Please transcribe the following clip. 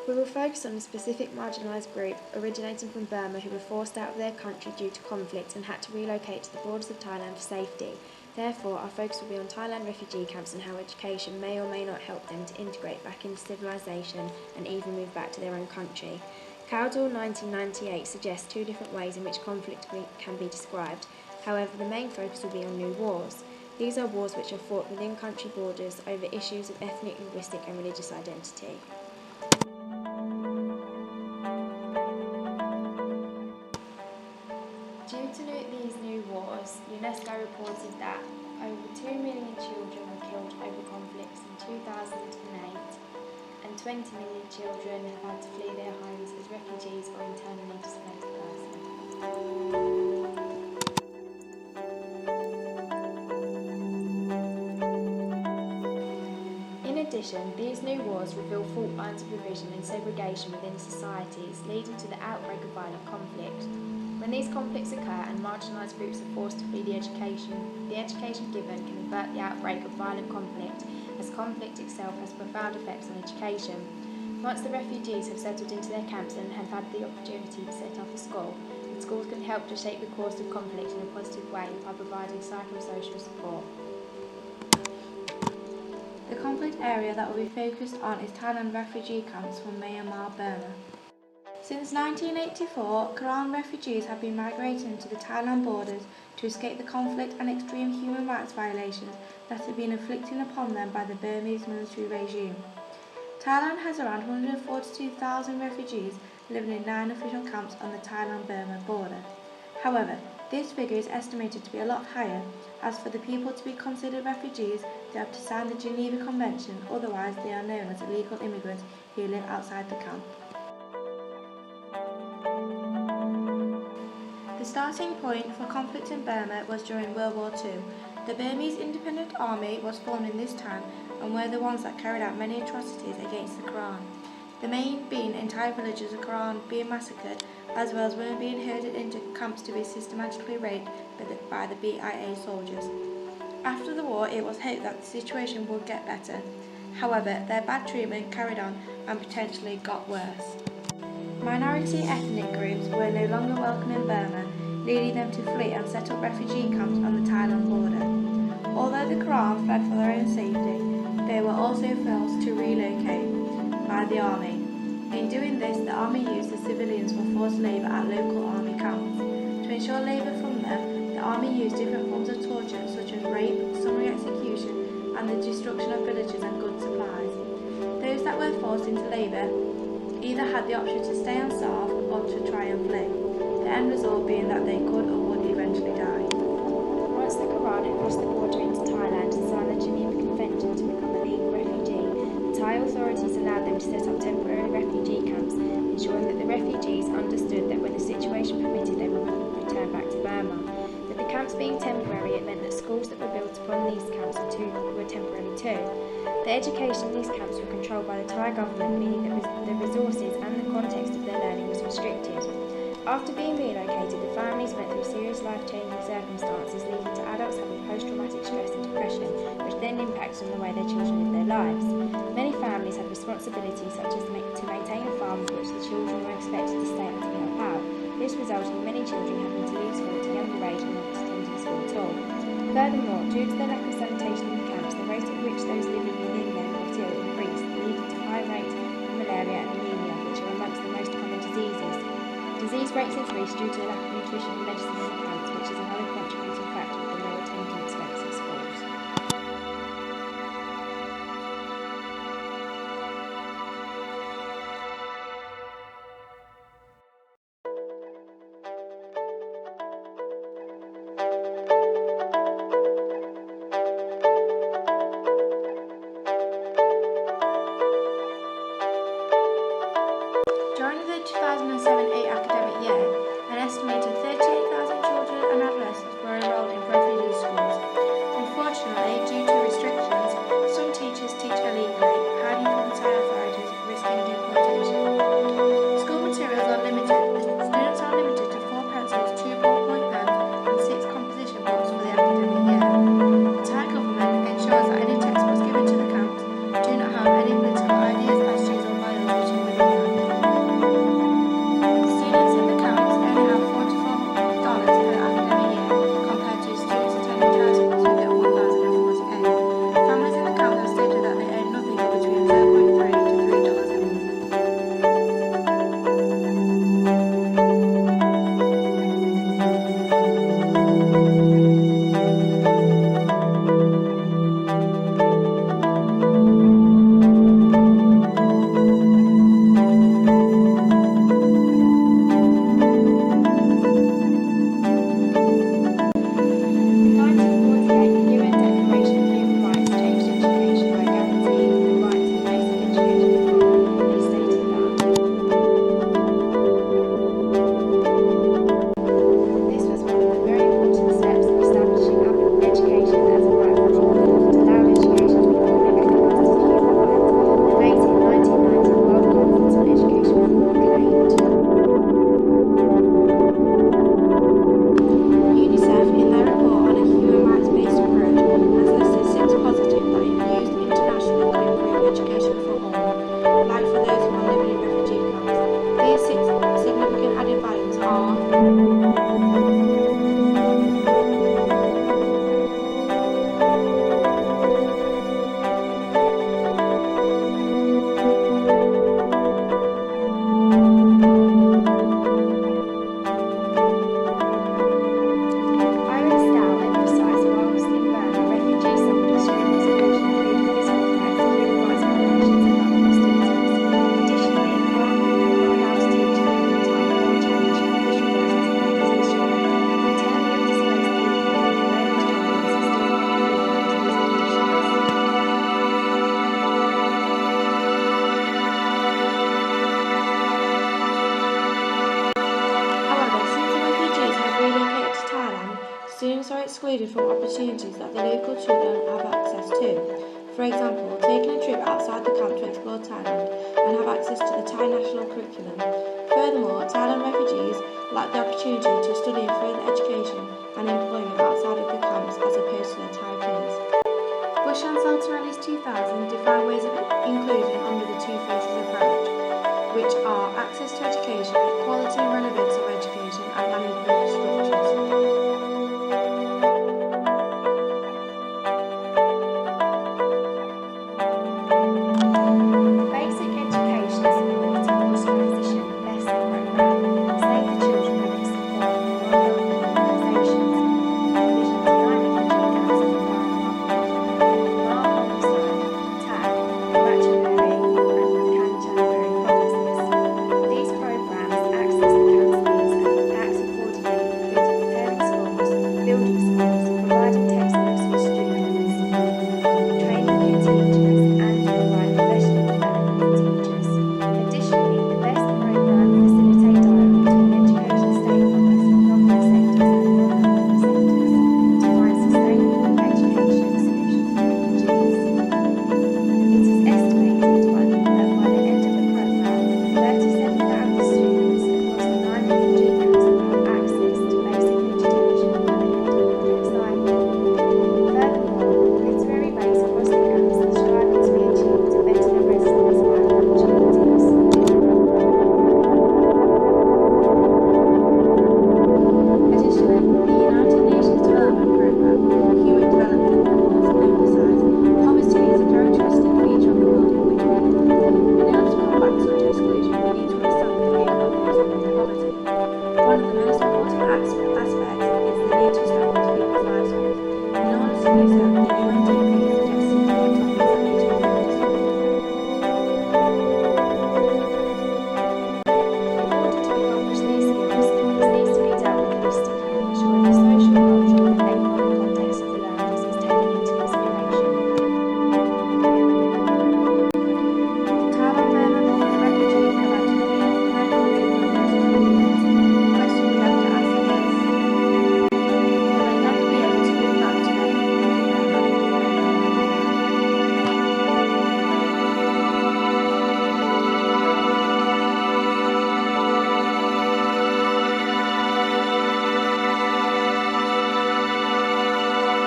We will focus on a specific marginalised group originating from Burma who were forced out of their country due to conflict and had to relocate to the borders of Thailand for safety. Therefore, our focus will be on Thailand refugee camps and how education may or may not help them to integrate back into civilisation and even move back to their own country. Cowdell 1998 suggests two different ways in which conflict can be described. However, the main focus will be on new wars. These are wars which are fought within country borders over issues of ethnic, linguistic and religious identity. Due to these new wars, UNESCO reported that over 2 million children were killed over conflicts in 2008, and 20 million children have had to flee their homes as refugees or internally displaced persons. In addition, these new wars reveal fault lines of division and segregation within societies, leading to the outbreak of violent conflict. When these conflicts occur and marginalised groups are forced to flee the education given can avert the outbreak of violent conflict, as conflict itself has profound effects on education. Once the refugees have settled into their camps and have had the opportunity to set up a school, the schools can help to shape the course of conflict in a positive way by providing psychosocial support. The conflict area that will be focused on is Thailand refugee camps from Myanmar, Burma. Since 1984, Karen refugees have been migrating to the Thailand borders to escape the conflict and extreme human rights violations that have been inflicted upon them by the Burmese military regime. Thailand has around 142,000 refugees living in 9 official camps on the Thailand-Burma border. However, this figure is estimated to be a lot higher, as for the people to be considered refugees, they have to sign the Geneva Convention, otherwise they are known as illegal immigrants who live outside the camp. The starting point for conflict in Burma was during World War II. The Burmese Independent Army was formed in this time and were the ones that carried out many atrocities against the Quran. The main being entire villages of Quran being massacred, as well as women being herded into camps to be systematically raped by the BIA soldiers. After the war, it was hoped that the situation would get better. However, their bad treatment carried on and potentially got worse. Minority ethnic groups were no longer welcome in Burma, leading them to flee and set up refugee camps on the Thailand border. Although the Quran fled for their own safety, they were also forced to relocate by the army. In doing this, the army used the civilians for forced labour at local army camps. To ensure labour from them, the army used different forms of torture such as rape, summary execution and the destruction of villages and goods supplies. Those that were forced into labour either had the option to stay and starve or to try and flee, the end result being that they could or would eventually die. Once the Quran had crossed the border into Thailand and signed the Geneva Convention to become a legal refugee, the Thai authorities allowed them to set up temporary refugee camps, ensuring that the refugees understood that when the situation permitted they would return back to Burma. With the camps being temporary, it meant that schools that were built upon these camps were temporary too. The education in these camps were controlled by the Thai government, meaning that the resources and the context of their learning was restricted. After being relocated, the families went through serious life-changing circumstances, leading to adults having post-traumatic stress and depression, which then impacts on the way their children live their lives. Many families had responsibilities such as to maintain a farm of which the children were expected to stay and to help out. This resulted in many children having to leave school at a younger age and not attending school at all. Furthermore, due to the lack of sanitation in the camps, the rate at which those living within them got ill increased, leading to high rates of malaria and anemia, which are amongst the most common diseases. Disease rates increased due to the lack of nutrition and medicine in the camps, which is another contributing factor of the low attendance rates at schools. During the 2007-8 academic year, an estimated 38,000 children and adolescents excluded from opportunities that the local children have access to. For example, taking a trip outside the camp to explore Thailand and have access to the Thai national curriculum. Furthermore, Thailand refugees lack the opportunity to study in further education and employment outside of the camps as opposed to their Thai peers. Bush and Salter Ellis 2000 define ways of inclusion under the two phases approach, which are access to education, quality and relevance of education, and management structures. Basic education support and post-transition investment programme save the children with the support from non-government organisations. Provision to 9 refugee camps in the TAG, Ratchaburi and Kanchanaburi provinces. These programmes access the camps needs and act accordingly, including preparing schools, building schools, providing textbooks for students, training new teachers and provide professional development for teachers. Additionally, the BEST programme facilitate dialogue between education stakeholders, government sectors and non-government sectors to find sustainable education solutions for refugees. It is estimated that by the end of the programme, 37,000 students across the 9 refugee camps will have access to basic education by the end of the project cycle. Furthermore, literary rates across the camps are striving to be achieved to better the residents' life opportunities. Additionally, the United Nations Development Programme, Human Development Goals emphasise poverty is a characteristic feature of the world in which we live. In order to combat such exclusion, we need to understand the pain of those living in poverty. One of the most important aspects is the need to establish people's livelihoods. In order to do so, the UNDP